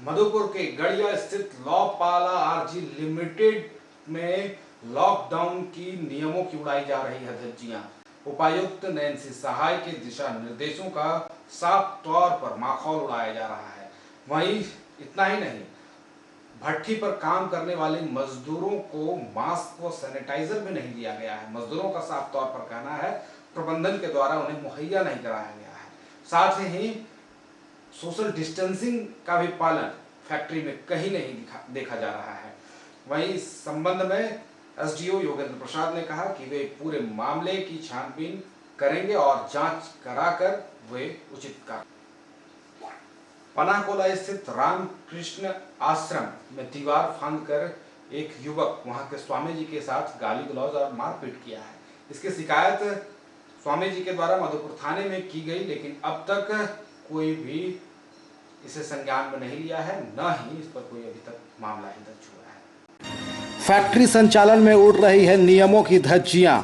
मधुपुर के गड़िया स्थित लॉपाला आरजी लिमिटेड में लॉकडाउन की नियमों की उड़ाई जा रही है धज्जियां। उपायुक्त नैन्सी सहाय के दिशा निर्देशों का साफ तौर पर माखौल उड़ाया जा रहा है। वहीं इतना ही नहीं, भट्ठी पर काम करने वाले मजदूरों को मास्क व सैनिटाइजर भी नहीं दिया गया है। मजदूरों का साफ तौर पर कहना है प्रबंधन के द्वारा उन्हें मुहैया नहीं कराया गया है। साथ ही सोशल डिस्टेंसिंग का भी पालन फैक्ट्री में कहीं नहीं देखा जा रहा है। वहीं इस संबंध में एसडीओ योगेंद्र प्रसाद ने कहा कि वे पूरे मामले की छानबीन करेंगे और जांच कराकर वे उचित कार्य। पनाकोला स्थित रामकृष्ण आश्रम में दीवार फांदकर एक युवक वहां के स्वामी जी के साथ गाली गलौज और मारपीट किया है। इसकी शिकायत स्वामी जी के द्वारा मधुपुर थाने में की गई, लेकिन अब तक कोई भी इसे संज्ञान में नहीं लिया है, न ही इस पर कोई अभी तक मामला ही दर्ज हुआ है। फैक्ट्री संचालन में उड़ रही है नियमों की धज्जियां।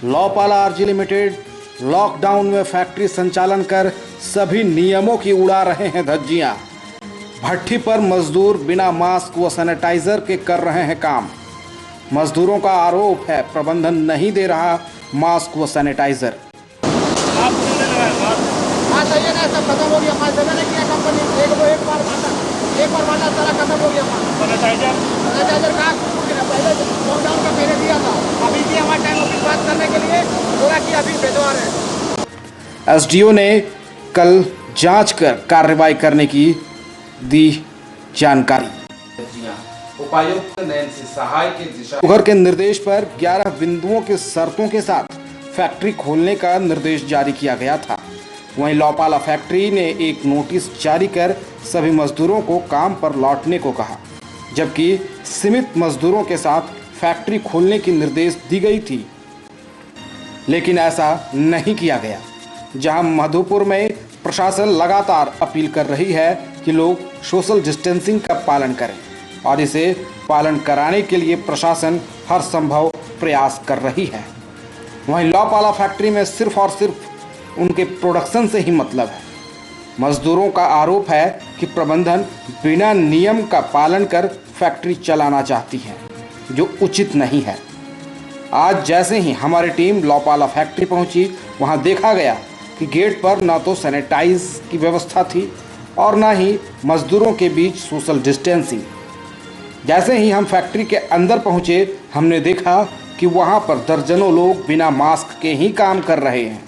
लॉपाला आरजी लिमिटेड लॉकडाउन में फैक्ट्री संचालन कर सभी नियमों की उड़ा रहे हैं धज्जियां। भट्ठी पर मजदूर बिना मास्क व सैनिटाइजर के कर रहे हैं काम। मजदूरों का आरोप है प्रबंधन नहीं दे रहा मास्क व सैनिटाइजर। ये ना सब खत्म हो गया, मास्क नहीं किया कंपनी, एक बार वाला सारा खत्म हो गया। सैनिटाइजर का पहले लॉकडाउन का पहले दिया था, अभी भी हमारे टाइम ऑफिस बात करने के लिए बोला कि अभी भिजवा रहे हैं। एसडीओ ने कल जांच कर कार्रवाई करने की दी जानकारी। उपायुक्त नैन्सी सहाय के दिशा के निर्देश पर 11 बिंदुओं के शर्तों के साथ फैक्ट्री खोलने का निर्देश जारी किया गया था। वहीं लॉपाला फैक्ट्री ने एक नोटिस जारी कर सभी मजदूरों को काम पर लौटने को कहा, जबकि सीमित मजदूरों के साथ फैक्ट्री खोलने की निर्देश दी गई थी, लेकिन ऐसा नहीं किया गया। जहां मधुपुर में प्रशासन लगातार अपील कर रही है कि लोग सोशल डिस्टेंसिंग का पालन करें और इसे पालन कराने के लिए प्रशासन हर संभव प्रयास कर रही है। वहीं लॉपाला फैक्ट्री में सिर्फ और सिर्फ उनके प्रोडक्शन से ही मतलब है। मजदूरों का आरोप है कि प्रबंधन बिना नियम का पालन कर फैक्ट्री चलाना चाहती है, जो उचित नहीं है। आज जैसे ही हमारी टीम लॉपाला फैक्ट्री पहुंची, वहां देखा गया कि गेट पर न तो सैनिटाइज की व्यवस्था थी और न ही मजदूरों के बीच सोशल डिस्टेंसिंग। जैसे ही हम फैक्ट्री के अंदर पहुंचे, हमने देखा कि वहां पर दर्जनों लोग बिना मास्क के ही काम कर रहे हैं।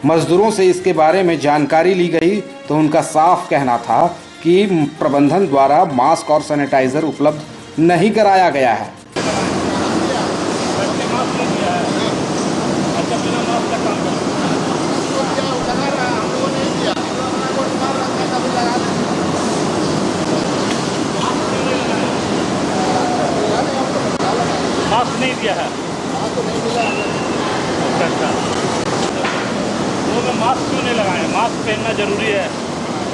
मजदूरों से इसके बारे में जानकारी ली गई तो उनका साफ कहना था कि प्रबंधन द्वारा मास्क और सैनिटाइजर उपलब्ध नहीं कराया गया है। मास्क नहीं दिया है, वो में मास्क क्यों नहीं लगाए? मास्क पहनना जरूरी है।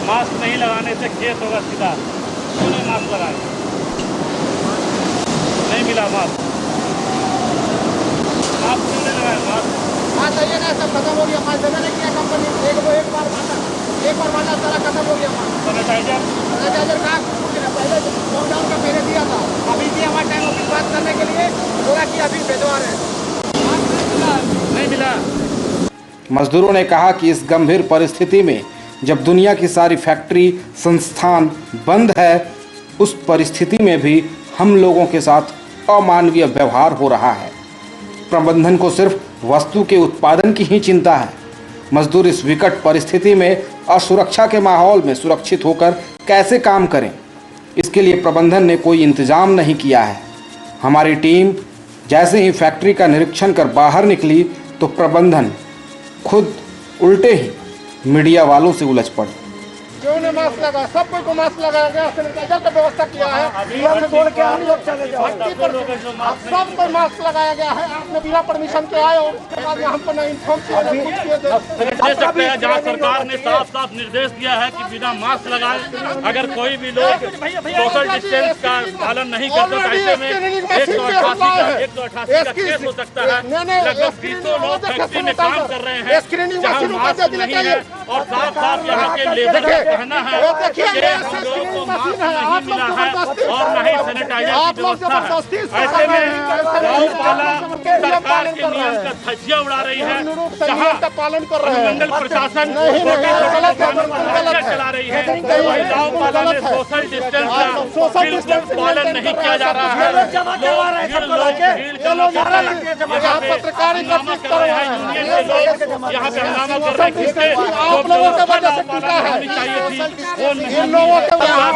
मास्क नहीं लगाने से केस होगा सीधा। क्यों नहीं मास्क लगाए? नहीं मिला मास्क। मास्क क्यों नहीं लगाए? मास्क ये ना सब खत्म हो गया, मास्क नहीं किया कंपनी, एक बार वाला सारा खत्म हो गया। सैनिटाइजर का पहले लॉकडाउन का पहले दिया था, अभी भी हमारे टाइम ऑफिस बात करने के लिए बोला कि अभी भिजवा रहे हैं। नहीं मिला। मजदूरों ने कहा कि इस गंभीर परिस्थिति में जब दुनिया की सारी फैक्ट्री संस्थान बंद है, उस परिस्थिति में भी हम लोगों के साथ अमानवीय व्यवहार हो रहा है। प्रबंधन को सिर्फ वस्तु के उत्पादन की ही चिंता है। मजदूर इस विकट परिस्थिति में असुरक्षा के माहौल में सुरक्षित होकर कैसे काम करें, इसके लिए प्रबंधन ने कोई इंतजाम नहीं किया है। हमारी टीम जैसे ही फैक्ट्री का निरीक्षण कर बाहर निकली तो प्रबंधन खुद उल्टे ही मीडिया वालों से उलझ पड़े। क्यों नहीं मास्क लगा? सब कोई को मास्क लगाया गया, सैनिटाइजर का व्यवस्था किया है। हमने बोल के हम लोग चले जाओ, सब कोई मास्क लगाया गया है। आपने बिना परमिशन के आए और उसके बाद हमको नहीं इन्फॉर्म किया, नहीं कुछ किए। जहाँ सरकार ने साफ साफ निर्देश दिया है कि बिना मास्क लगाए अगर कोई भी लोग सोशल डिस्टेंस का पालन नहीं करते तो ऐसे में 188 का केस हो सकता है। लगभग 200 लोग फैक्ट्री में काम कर रहे हैं जहाँ मास्क नहीं है और साफ साफ यहाँ के लेबर का कहना है कि हम लोगों को मास्क नहीं मिला है और न ही सैनिटाइजर की व्यवस्था है। ऐसे में गौपाला सरकार के नियम का धज्जियां उड़ा रही है, जहां अनुमंडल प्रशासन छोटे चला रही है, वही गौपाला में सोशल डिस्टेंस का बिल्कुल पालन नहीं किया जा रहा है। यहाँ पे हंगामा कर रहे हैं, किसके चाहिए थी वो नहीं।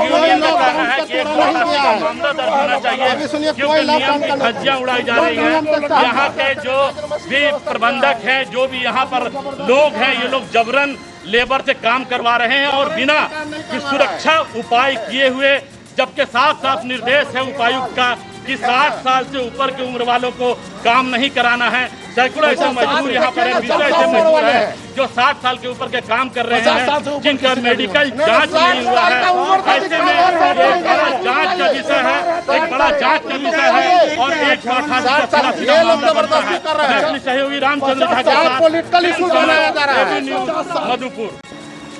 यूनियन में कह रहा है कि मामला दर्ज होना चाहिए, क्योंकि नियम की धज्जियां उड़ाई जा रही है। यहाँ के जो भी प्रबंधक हैं, जो भी यहाँ पर लोग हैं, ये लोग जबरन लेबर से काम करवा रहे हैं और बिना सुरक्षा उपाय किए हुए, जबकि साफ साफ निर्देश है उपायुक्त का कि 60 साल से ऊपर की उम्र वालों को काम नहीं कराना है। सैकड़ों ऐसे मजदूर यहाँ पर है, 20 ऐसे मजदूर है जो 60 साल के ऊपर के काम कर रहे हैं, जिनका मेडिकल जांच नहीं हुआ है। ऐसे में एक बड़ा जांच का विषय है, एक बड़ा जांच का विषय है और 188 का मामला बनता है। मैं अपने सहयोगी रामचंद्र झा के साथ मधुपुर।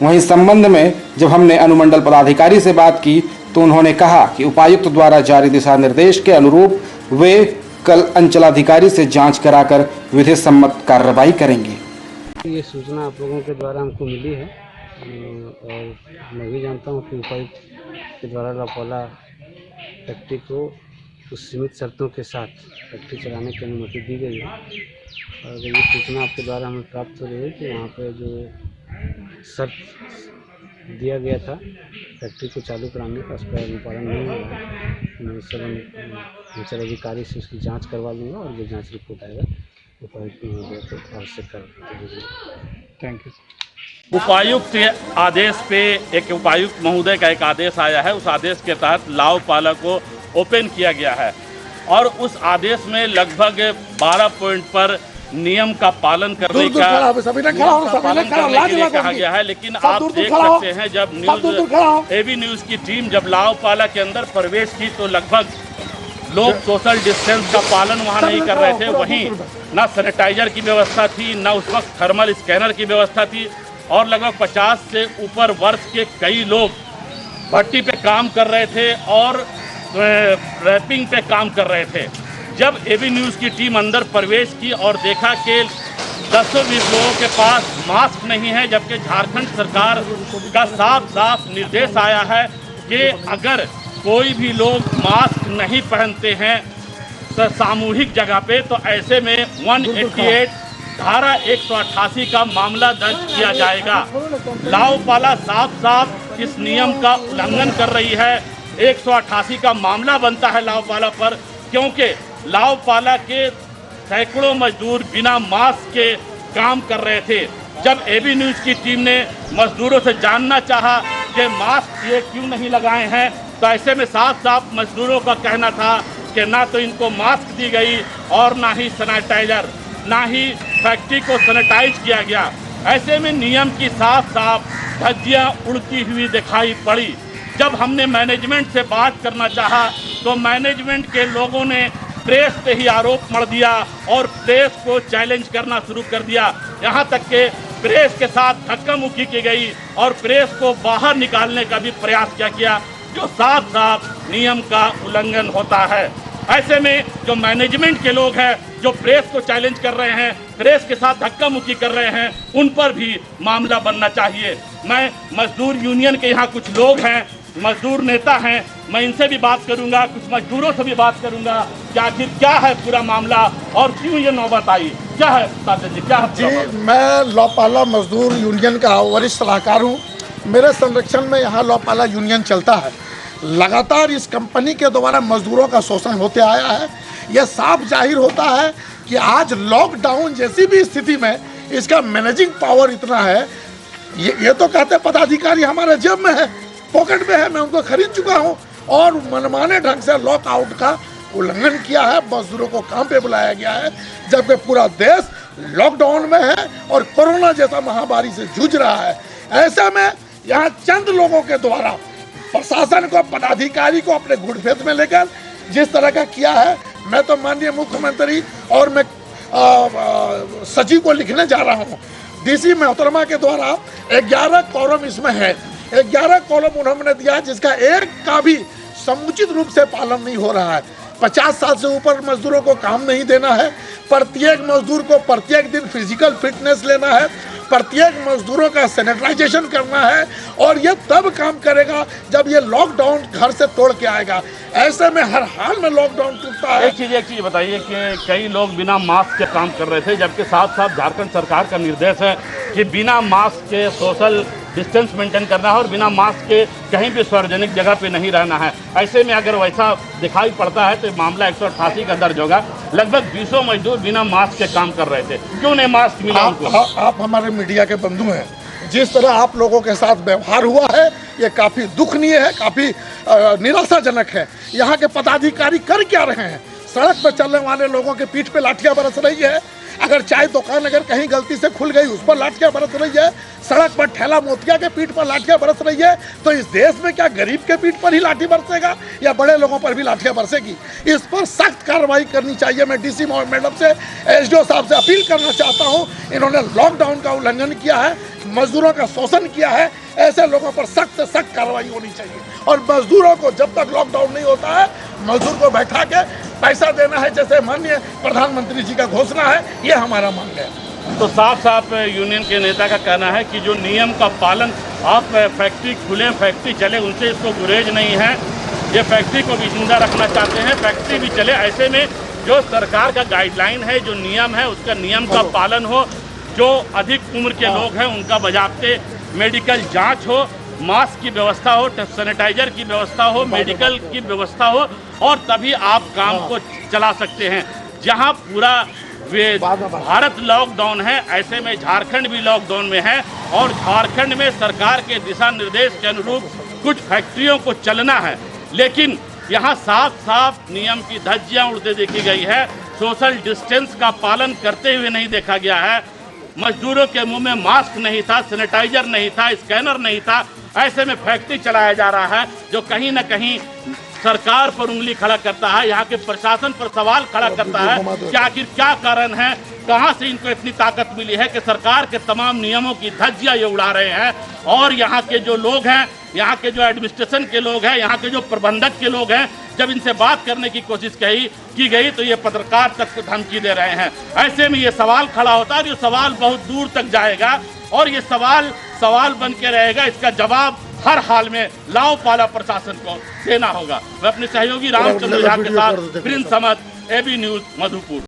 वहीं इस संबंध में जब हमने अनुमंडल पदाधिकारी से बात की तो उन्होंने कहा कि उपायुक्त द्वारा जारी दिशा निर्देश के अनुरूप वे कल अंचलाधिकारी से जांच कराकर विधि सम्मत कार्रवाई करेंगे। ये सूचना आप लोगों के द्वारा हमको मिली है और मैं भी जानता हूँ कि उपायुक्त के द्वारा लौपाला फैक्ट्री को कुछ सीमित शर्तों के साथ फैक्ट्री चलाने की अनुमति दी गई है। और ये सूचना आपके द्वारा हमें प्राप्त हो रही है कि वहाँ पर जो शर्त दिया गया था फैक्ट्री को चालू कराने का, उसका अनुपालन नहीं हुआ है। मैं सब अधिकारी से उसकी जांच करवा लूँगा और जो जांच रिपोर्ट आएगा उपायुक्त महोदय को आवश्यक कर। Thank you. उपायुक्त के आदेश पे एक उपायुक्त महोदय का एक आदेश आया है, उस आदेश के तहत लाओपाला को ओपन किया गया है और उस आदेश में लगभग 12 पॉइंट पर नियम का पालन करने का कहा गया है। लेकिन आप देख सकते हैं जब न्यूज़ एबी न्यूज़ की टीम जब लाओपाला के अंदर प्रवेश की तो लगभग लोग सोशल डिस्टेंस का पालन वहां नहीं कर रहे थे। वहीं न सैनिटाइजर की व्यवस्था थी, न उस वक्त थर्मल स्कैनर की व्यवस्था थी और लगभग 50 से ऊपर वर्ष के कई लोग भट्टी पे काम कर रहे थे और रैपिंग पे काम कर रहे थे। जब एबी न्यूज़ की टीम अंदर प्रवेश की और देखा कि 10-20 लोगों के पास मास्क नहीं है, जबकि झारखंड सरकार का साफ साफ निर्देश आया है कि अगर कोई भी लोग मास्क नहीं पहनते हैं तो सामूहिक जगह पे, तो ऐसे में 188 धारा 188 का मामला दर्ज किया जाएगा। लाओपाला साफ साफ इस नियम का उल्लंघन कर रही है। 188 का मामला बनता है लाओपाला पर, क्योंकि लाओपाला के सैकड़ों मजदूर बिना मास्क के काम कर रहे थे। जब एबी न्यूज़ की टीम ने मजदूरों से जानना चाहा कि मास्क ये क्यों नहीं लगाए हैं, तो ऐसे में साफ साफ मजदूरों का कहना था कि ना तो इनको मास्क दी गई और ना ही सैनिटाइजर, ना ही फैक्ट्री को सैनिटाइज किया गया। ऐसे में नियम की साफ साफ धज्जियां उड़ती हुई दिखाई पड़ी। जब हमने मैनेजमेंट से बात करना चाहा तो मैनेजमेंट के लोगों ने प्रेस पे ही आरोप मढ़ दिया और प्रेस को चैलेंज करना शुरू कर दिया। यहाँ तक कि प्रेस के साथ धक्का मुक्की की गई और प्रेस को बाहर निकालने का भी प्रयास किया, जो साफ साफ नियम का उल्लंघन होता है। ऐसे में जो मैनेजमेंट के लोग हैं जो प्रेस को चैलेंज कर रहे हैं, प्रेस के साथ धक्का मुक्की कर रहे हैं, उन पर भी मामला बनना चाहिए। मैं मजदूर यूनियन के यहाँ कुछ लोग हैं, मजदूर नेता हैं, मैं इनसे भी बात करूंगा, कुछ मजदूरों से भी बात करूंगा कि आखिर क्या है पूरा मामला और क्यों ये नौबत आई, क्या है जी, क्या है? जी, मैं लाओपाला मजदूर यूनियन का वरिष्ठ सलाहकार हूँ। मेरे संरक्षण में यहाँ लाओपाला यूनियन चलता है। लगातार इस कंपनी के द्वारा मजदूरों का शोषण होते आया है। यह साफ जाहिर होता है कि आज लॉकडाउन जैसी भी स्थिति में इसका मैनेजिंग पावर इतना है। ये तो कहते पदाधिकारी हमारे जेब में है, पॉकेट में है, मैं उनको खरीद चुका हूँ और मनमाने ढंग से लॉकआउट का उल्लंघन किया है। मजदूरों को काम पे बुलाया गया है जबकि पूरा देश लॉकडाउन में है और कोरोना जैसा महामारी से जूझ रहा है। ऐसे में यहाँ चंद लोगों के द्वारा प्रशासन को, पदाधिकारी को अपने गुड़फेत में लेकर जिस तरह का किया है, मैं तो माननीय मुख्यमंत्री और मैं सचिव को लिखने जा रहा हूँ। डीसी मोहतरमा के द्वारा 11 कॉरम इसमें है। 11 कॉलम उन्होंने दिया है, जिसका एक का भी समुचित रूप से पालन नहीं हो रहा है। 50 साल से ऊपर मजदूरों को काम नहीं देना है, प्रत्येक मजदूर को प्रत्येक दिन फिजिकल फिटनेस लेना है, प्रत्येक मजदूरों का सैनिटाइजेशन करना है, और ये तब काम करेगा जब ये लॉकडाउन घर से तोड़ के आएगा। ऐसे में हर हाल में लॉकडाउन टूटता है। एक चीज़ बताइए कि कई लोग बिना मास्क के काम कर रहे थे, जबकि साथ साथ झारखंड सरकार का निर्देश है कि बिना मास्क के सोशल डिस्टेंस मेंटेन करना है और बिना मास्क के कहीं भी सार्वजनिक जगह पे नहीं रहना है। ऐसे में अगर वैसा दिखाई पड़ता है तो मामला 188 का दर्ज होगा। लगभग 200 मजदूर बिना मास्क के काम कर रहे थे, क्यों नहीं मास्क मिला उनको? आप हमारे मीडिया के बंधु हैं, जिस तरह आप लोगों के साथ व्यवहार हुआ है ये काफ़ी दुखनीय है, काफ़ी निराशाजनक है। यहाँ के पदाधिकारी कर क्या रहे हैं? सड़क पर चलने वाले लोगों के पीठ पे लाठियाँ बरस रही है। अगर चाय दुकान अगर कहीं गलती से खुल गई उस पर लाठियाँ बरस रही है। सड़क पर ठेला मोतिया के पीठ पर लाठियाँ बरस रही है। तो इस देश में क्या गरीब के पीठ पर ही लाठी बरसेगा या बड़े लोगों पर भी लाठियाँ बरसेगी? इस पर सख्त कार्रवाई करनी चाहिए। मैं डीसी मैडम से, एसडीओ साहब से अपील करना चाहता हूँ। इन्होंने लॉकडाउन का उल्लंघन किया है, मजदूरों का शोषण किया है। ऐसे लोगों पर सख्त से सख्त कार्रवाई होनी चाहिए, और मजदूरों को जब तक लॉकडाउन नहीं होता है मजदूर को बैठा के पैसा देना है, जैसे माननीय प्रधानमंत्री जी का घोषणा है, ये हमारा मांग है। तो साफ साफ यूनियन के नेता का कहना है कि जो नियम का पालन, आप फैक्ट्री खुले फैक्ट्री चले, उनसे इसको गुरेज नहीं है। ये फैक्ट्री को भी जिंदा रखना चाहते हैं, फैक्ट्री भी चले। ऐसे में जो सरकार का गाइडलाइन है, जो नियम है, उसका नियम का पालन हो। जो अधिक उम्र के लोग हैं उनका बजाते मेडिकल जांच हो, मास्क की व्यवस्था हो, सैनिटाइजर की व्यवस्था हो, मेडिकल की व्यवस्था हो, और तभी आप काम को चला सकते हैं। जहां पूरा भारत लॉकडाउन है, ऐसे में झारखंड भी लॉकडाउन में है, और झारखंड में सरकार के दिशा निर्देश के अनुरूप कुछ फैक्ट्रियों को चलना है, लेकिन यहाँ साफ साफ नियम की धज्जियां उड़ते देखी गई है। सोशल डिस्टेंस का पालन करते हुए नहीं देखा गया है। मजदूरों के मुंह में मास्क नहीं था, सैनिटाइजर नहीं था, स्कैनर नहीं था। ऐसे में फैक्ट्री चलाया जा रहा है, जो कहीं ना कहीं सरकार पर उंगली खड़ा करता है, यहाँ के प्रशासन पर सवाल खड़ा करता है कि आखिर क्या कारण है, कहाँ से इनको इतनी ताकत मिली है कि सरकार के तमाम नियमों की धज्जियां ये उड़ा रहे हैं। और यहाँ के जो लोग हैं, यहाँ के जो एडमिनिस्ट्रेशन के लोग हैं, यहाँ के जो प्रबंधक के लोग हैं, जब इनसे बात करने की कोशिश की गई तो ये पत्रकार तक को धमकी दे रहे हैं। ऐसे में ये सवाल खड़ा होता है, ये सवाल बहुत दूर तक जाएगा, और ये सवाल बन के रहेगा। इसका जवाब हर हाल में लाओ पाला प्रशासन को देना होगा। मैं अपने सहयोगी रामचंद्र झा के साथ प्रिंस समत, एबी न्यूज, मधुपुर।